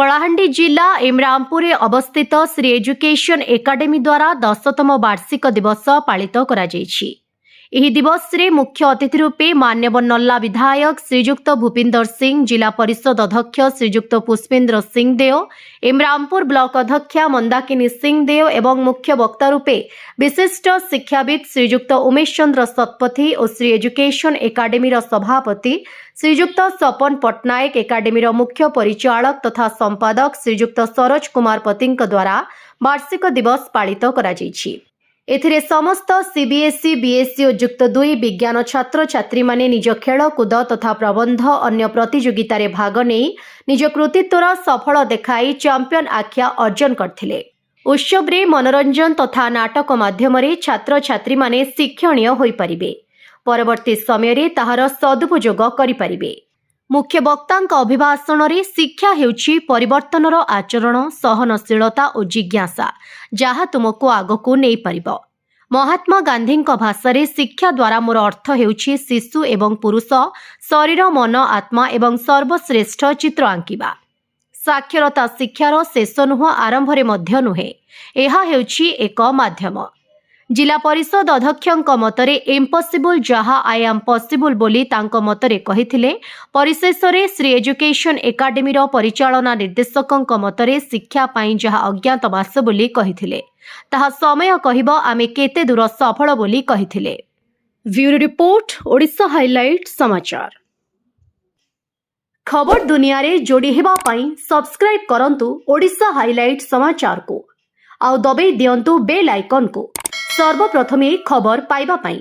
कलाहांडी जिला इमरामपुर अवस्थित Shri education academy द्वारा 10तम वार्षिक दिवस पालित करा जायछि। एही दिवस रे मुख्य अतिथि रूपे मान्यवर नल्ला विधायक श्रीजुक्त भूपिंदर सिंह, जिला परिषद अध्यक्ष श्रीजुक्त पुष्पेंद्र सिंह देव, इमरामपुर ब्लॉक अध्यक्षा मंदाकिनी सिंह देव एवं मुख्य वक्ता रूपे विशिष्ट शिक्षाविद श्रीजुक्त उमेश चंद्र शतपथी और श्री एजुकेशन एकाडेमी सभापति श्रीजुक्त सपन पट्टनायक, एकाडेमी मुख्य परिचालक तथा संपादक श्रीजुक्त सरोज कुमार पति द्वारा वार्षिक दिवस पालित करा जायछि। एथिरे समस्त सीबीएसई बीएसई और युक्त 2 विज्ञान छात्र छात्री माने निज खेलकूद तथा प्रबंध अन्य प्रतियोगिता रे भाग नहीं निज कृतित्वर सफल देखाई चैंपियन आख्या अर्जन करथिले। उत्सव रे मनोरंजन तथा नाटक माध्यम रे छात्र छात्री माने शिक्षणीय होई परिबे, परवर्ती समय रे ताहार सदुपयोग करि परिबे। मुख्य वक्तांक अभिभाषण रे शिक्षा हेउछि परिवर्तनर आचरण, सहनशीलता और जिज्ञासा जहाँ तुमको आगको नहीं पारिबो। महात्मा गांधी भाषा रे शिक्षा द्वारा मोर अर्थ हेउछि शिशु एवं पुरुष शरीर मन आत्मा एवं सर्वश्रेष्ठ चित्र आंकिबा। साक्षरता शिक्षार शेष नुह आरंभ रे मध्य नुहे, एहा हेउछि एक माध्यम। जिला परिषद अध्यक्षक मतरे इम्पॉसिबल जहाँ आई एम पॉसिबल बोली तांक मतरे कहिथिले। परिशेष रे श्री एजुकेशन एकाडेमी परिचालना निर्देशक मतरे शिक्षा पाई जहाँ अज्ञातवास बोली कहिथिले, ताहा समय कहिबो आमे केते दूर सफल बोली कहिथिले। ब्यूरो रिपोर्ट, ओडिशा हाइलाइट समाचार। खबर दुनिया रे जोड़ी हेबा पाई सब्सक्राइब करंतु ओडिशा हाइलाइट समाचार को, आउ दबे दियंतु बेल आइकन को सर्वप्रथमे खबर पाइबा पाई।